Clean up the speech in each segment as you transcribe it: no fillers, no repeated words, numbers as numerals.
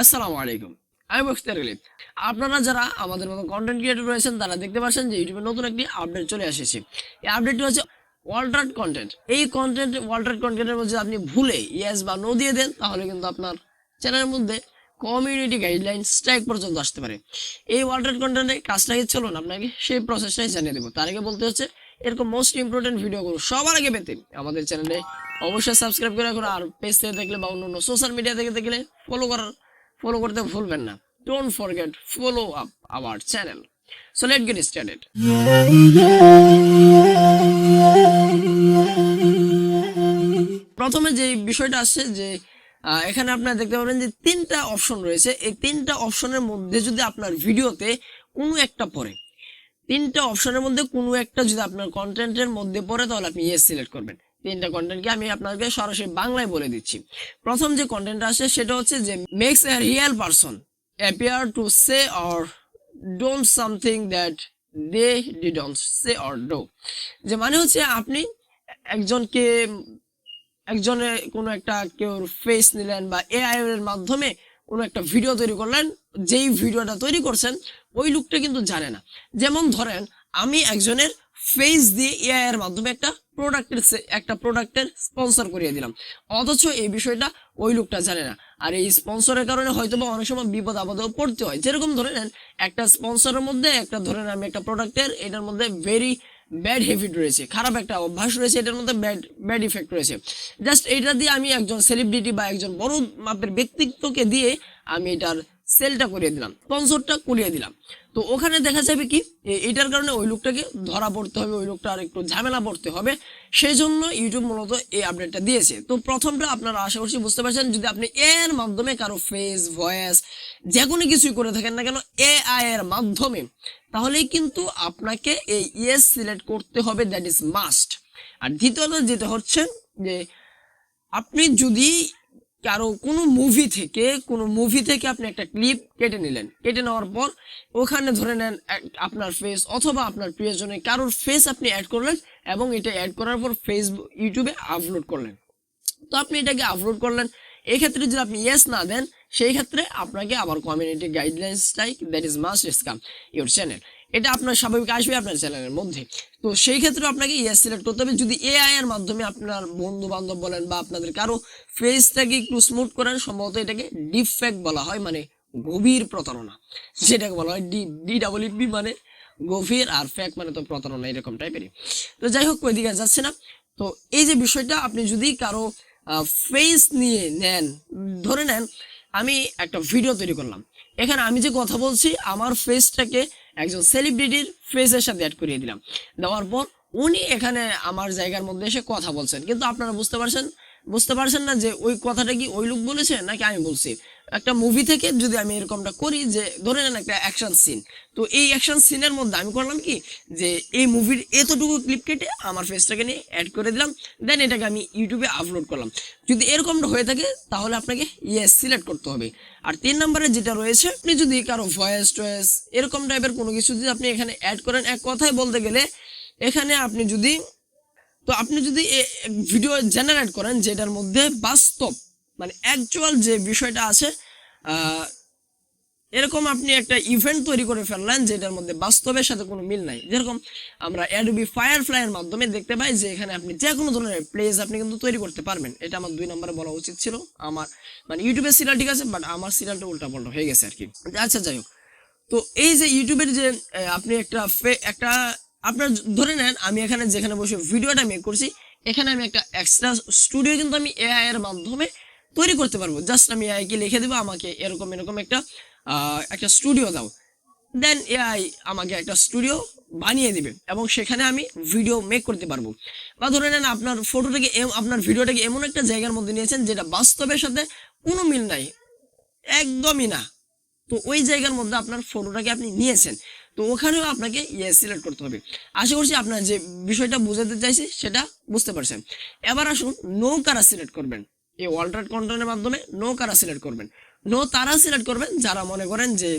আসসালামু আলাইকুম। আমি মুখতার আলী। আপনারা যারা আমাদের মতো কন্টেন্ট ক্রিয়েটর রয়েছেন তারা দেখতে পাচ্ছেন যে ইউটিউবে নতুন একটি আপডেট চলে এসেছে। এই আপডেটটি হচ্ছে অল্টারড কন্টেন্ট। এই অল্টারড কন্টেন্টের মধ্যে আপনি ভুলে ইয়েস বা নো দিয়ে দেন তাহলে কিন্তু আপনার চ্যানেলের মধ্যে কমিউনিটি গাইডলাইন স্ট্রাইক পর্যন্ত আসতে পারে। এই অল্টারড কন্টেন্টের কাজটা কি চলুন আপনাকে সেই প্রসেসটাই জানিয়ে দেবো। তার আগে বলতে হচ্ছে এরকম মোস্ট ইম্পর্টেন্ট ভিডিওগুলো সবার আগে পেতে আমাদের চ্যানেলে অবশ্যই সাবস্ক্রাইব করে রাখুন। আর পেজ থেকে দেখলে বা অন্য সোশ্যাল মিডিয়া থেকে দেখলে ফলো করতে ভুলবেন না। Don't forget follow up our channel. So let's get started. প্রথমে যে বিষয়টা আসছে যে এখানে আপনারা দেখতে পাবেন যে তিনটা অপশন রয়েছে। এই তিনটা অপশনের মধ্যে যদি আপনার ভিডিওতে কোনো একটা পড়ে, তিনটা অপশনের মধ্যে কোনো একটা যদি আপনার কন্টেন্টের মধ্যে পড়ে তাহলে আপনি ইয়েস সিলেক্ট করবেন। তিনটা কন্টেন্টকে আমি আপনাকে সরাসরি বাংলায় বলে দিচ্ছি। প্রথম যে কন্টেন্ট আসে সেটা হচ্ছে যে makes a real person appear to say or don't something that they didn't say or do। যে মানে হচ্ছে আপনি একজনের কোনো একটা কেউ ফেস নিলেন বা এআই এর মাধ্যমে কোনো একটা ভিডিও তৈরি করলেন, যেই ভিডিওটা তৈরি করছেন ওই লোকটা কিন্তু জানে না। যেমন ধরেন আমি একজনের ফেস দিয়ে এআই এর মাধ্যমে একটা প্রোডাক্টের স্পন্সর করিয়ে দিলাম, অথচ এই বিষয়টা ওই লোকটা জানে না। আর এই স্পন্সরের কারণে হয়তো বা অনেক সময় বিপদ আপদেও পড়তে হয়। যেরকম ধরে নেন একটা স্পন্সরের মধ্যে ধরেন আমি একটা প্রোডাক্টের এটার মধ্যে ভেরি ব্যাড হ্যাবিট রয়েছে, খারাপ একটা অভ্যাস রয়েছে, এটার মধ্যে ব্যাড ইফেক্ট রয়েছে। জাস্ট এটা দিয়ে আমি একজন সেলিব্রিটি বা একজন বড় মাপের ব্যক্তিত্বকে দিয়ে আমি এটার সেলটা করিয়ে দিলাম, স্পন্সরটা করিয়ে দিলাম। তো ওখানে দেখা যাবে কি এটার কারণে ওই লোকটাকে ধরা পড়তে হবে, ওই লোকটা আর একটু ঝামেলা পড়তে হবে। সেই জন্য ইউটিউব মূলত এই আপডেটটা দিয়েছে। তো প্রথমটা আপনারা আশা করছি বুঝতে পারছেন, যদি আপনি এর মাধ্যমে কারো ফেস ভয়েস যে কোনো কিছুই করে থাকেন না কেন এআই এর মাধ্যমে, তাহলেই কিন্তু আপনাকে এই ইয়েস সিলেক্ট করতে হবে, দ্যাট ইজ মাস্ট। আর দ্বিতীয়ত যেটা হচ্ছে যে আপনি যদি কারো কোনো মুভি থেকে আপনি একটা ক্লিপ কেটে নিলেন, কেটে নেওয়ার পর ওখানে ধরে নেন আপনার ফেস অথবা আপনার প্রিয়জনের কারোর ফেস আপনি অ্যাড করলেন এবং এটা অ্যাড করার পর ইউটিউবে আপলোড করলেন। তো আপনি এটাকে আপলোড করলেন, এই ক্ষেত্রে যদি আপনি ইয়েস না দেন সেই ক্ষেত্রে আপনাকে আবার community guidelines like that is must scam your channel, এটা আপনার স্বাভাবিক আসবে আপনার চ্যানেলের মধ্যে। তো সেই ক্ষেত্রে আপনাকে ইয়েস সিলেক্ট করতে হবে। যদি এআই এর মাধ্যমে আপনার বন্ধু বান্ধব বলেন বা আপনাদের কারো ফেসটাকে একটু স্মুথ করেন, সম্ভবত এটাকে ডিপ ফেক বলা হয়, মানে গভীর প্রতারণা যেটাকে বলা হয়। DEEP মানে গভীর, আর ফেক মানে তো প্রতারণা, এরকম টাইপেরই। তো যাই হোক ওইদিকে যাচ্ছে না। তো এই যে বিষয়টা, আপনি যদি কারো ফেস নিয়ে নেন, ধরে নেন আমি একটা ভিডিও তৈরি করলাম, এখানে আমি যে কথা বলছি আমার ফেসটাকে একজন সেলিব্রিটির ফেসের সাথে অ্যাড করিয়ে দিলাম, দেওয়ার পর উনি এখানে আমার জায়গার মধ্যে এসে কথা বলছেন, কিন্তু আপনারা বুঝতে পারছেন না যে ওই কথাটা কি ওই লোক বলেছে নাকি আমি বলছি। একটা মুভি থেকে যদি আমি এরকমটা করি যে ধরে নেন একটা অ্যাকশন সিন, তো এই অ্যাকশন সিনের মধ্যে আমি করলাম কি যে এই মুভির এতটুকু ক্লিপ কেটে আমার ফেসটাকে নিয়ে অ্যাড করে দিলাম, দেন এটাকে আমি ইউটিউবে আপলোড করলাম। যদি এরকমটা হয়ে থাকে তাহলে আপনাকে ইয়েস সিলেক্ট করতে হবে। আর 3 নম্বরে যেটা রয়েছে, আপনি যদি কারো ভয়েস টয়েস এরকম টাইপের কোনো কিছু যদি আপনি এখানে অ্যাড করেন, এক কথায় বলতে গেলে এখানে আপনি যদি ভিডিও জেনারেট করেন যেটার মধ্যে বাস্তব মানে অ্যাকচুয়াল যে বিষয়টা আছে, এরকম আপনি একটা ইভেন্ট তৈরি করে ফেললেন যেটার মধ্যে বাস্তবের সাথে কোনো মিল নাই। যেরকম আমরা অ্যাডোবি ফায়ারফ্লাই এর মাধ্যমে দেখতে পাই যে এখানে আপনি যে কোনো ধরনের প্লেস আপনি কিন্তু তৈরি করতে পারবেন। এটা আমার 2 নম্বরে বলা উচিত ছিল, আমার মানে ইউটিউবের সিরিয়াল ঠিক আছে, বাট আমার সিরিয়ালটা উল্টাপাল্টা হয়ে গেছে আর কি। আচ্ছা যাই হোক, তো এই যে ইউটিউবের যে আপনি একটা আপনার ধরে নেন আমি এখানে যেখানে বসে ভিডিওটা মেক করছি, এখানে আমি একটা এক্সট্রা স্টুডিও কিন্তু আমি এআই এর মাধ্যমে তৈরি করতে পারবো। জাস্ট আমি এআই কে লিখে দেবো আমাকে এরকম একটা স্টুডিও দাও, দেন এআই আমাকে একটা স্টুডিও বানিয়ে দিবে এবং সেখানে আমি ভিডিও মেক করতে পারবো। বা ধরে নেন আপনার ভিডিওটাকে এমন একটা জায়গার মধ্যে নিয়েছেন যেটা বাস্তবের সাথে কোনো মিল নাই, একদমই না, তো ওই জায়গার মধ্যে আপনার ফটোটাকে আপনি নিয়েছেন, তো ওখানেও আপনাকে ইয়েস সিলেক্ট করতে হবে। আশা করছি আপনার যে বিষয়টা বোঝাতে চাইছি সেটা বুঝতে পারছেন। এবার আসুন নো কারা সিলেক্ট করবেন। এই অল্টারড কন্টেন্টের মাধ্যমে নো কারা সিলেক্ট করবেন, নো তারা সিলেক্ট করবেন যারা মনে করেন যে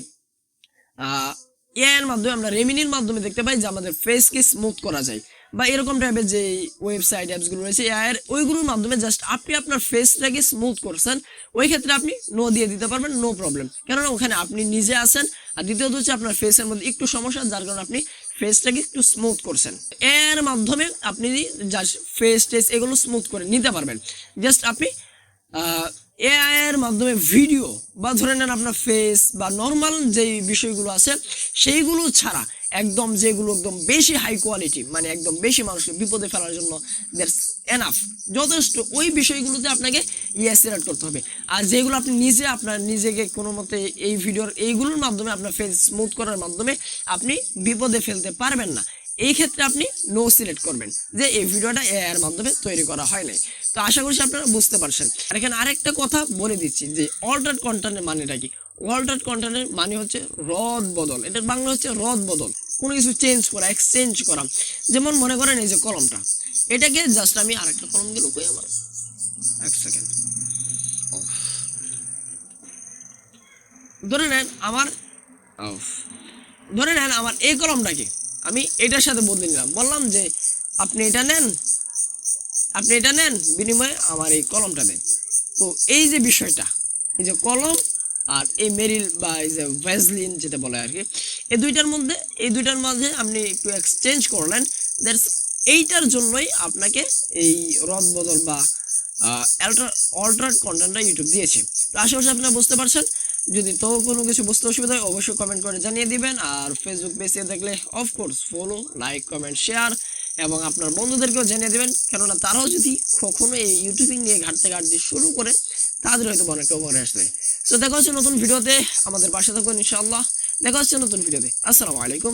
এআই এর মাধ্যমে আমরা রেমিনির মাধ্যমে দেখতে পাই যে আমাদের ফেসকে স্মুথ করা যায়। বা এরকম টাইপের যে ওয়েবসাইট অ্যাপসগুলো রয়েছে এআই এর, ওইগুলোর মাধ্যমে জাস্ট আপনি আপনার ফেসটাকে স্মুথ করছেন, ওই ক্ষেত্রে আপনি নো দিয়ে দিতে পারবেন, নো প্রবলেম, কেননা ওখানে আপনি নিজে আছেন। আর দ্বিতীয়ত হচ্ছে আপনার ফেসের মধ্যে একটু সমস্যা, যার কারণে আপনি ফেসটাকে একটু স্মুথ করছেন। এর মাধ্যমে আপনি জাস্ট ফেস টেস এগুলো স্মুথ করে নিতে পারবেন। জাস্ট আপনি এআই এর মাধ্যমে ভিডিও বা ধরে নেন আপনার ফেস বা নর্মাল যেই বিষয়গুলো আছে সেইগুলো ছাড়া একদম যেগুলো একদম বেশি হাই কোয়ালিটি, মানে একদম বেশি মানুষকে বিপদে ফেলার জন্য দ্যাটস এনাফ, যথেষ্ট, ওই বিষয়গুলোতে আপনাকে সিলেক্ট করতে হবে। আর যেগুলো আপনি নিজে আপনার নিজেকে কোনো মতে এই ভিডিওর এইগুলোর মাধ্যমে আপনার ফেস স্মুথ করার মাধ্যমে আপনি বিপদে ফেলতে পারবেন না, এই ক্ষেত্রে আপনি নো সিলেক্ট করবেন যে এই ভিডিওটা এআই এর মাধ্যমে তৈরি করা হয় নাই। তো আশা করছি আপনারা বুঝতে পারছেন। আর এখানে আরেকটা কথা বলে দিচ্ছি যে অল্টারড কন্টেন্টের মানেটা কি। অল্টারড কন্টেন্টের মানে হচ্ছে রদ বদল, এটার বাংলা হচ্ছে রদ বদল, কোনো কিছু চেঞ্জ করা, এক্সচেঞ্জ করা। যেমন মনে করেন এই যে কলমটা, এটাকে জাস্ট আমি আরেকটা কলম দিল কই আমার, এক সেকেন্ড, ধরে নেন আমার এই কলমটাকে আমি এটার সাথে বদলে নিলাম, বললাম যে আপনি এটা নেন বিনিময়ে আমার এই কলমটা দেন। তো এই যে বিষয়টা, এই যে কলম আর এই মেরিল বা এই যে ভ্যাসলিন যেটা বলে আর কি, এই দুইটার মাঝে আপনি একটু এক্সচেঞ্জ করলেন, দ্যাটস এইটার জন্যই আপনাকে এই রদ বদল বা অল্টারড কন্টেন্টটা ইউটিউব দিয়েছে। তো আশা করছি আপনারা বুঝতে পারছেন। যদি তো কোনো কিছু বুঝতে অসুবিধা হয় অবশ্যই কমেন্ট করে জানিয়ে দিবেন। আর ফেসবুক পেজে দেখলে of course follow, like, comment, share এবং আপনার বন্ধুদেরকেও জানিয়ে দেবেন, কেননা তারাও যদি কখনো এই ইউটিউবিং নিয়ে ঘাটতে শুরু করে তাদের হয়তো অনেকটা উপরে আসবে। তো দেখা হচ্ছে নতুন ভিডিওতে, আমাদের পাশে থাকুন ইনশাআল্লাহ। দেখা হচ্ছে নতুন ভিডিওতে। আসসালামু আলাইকুম।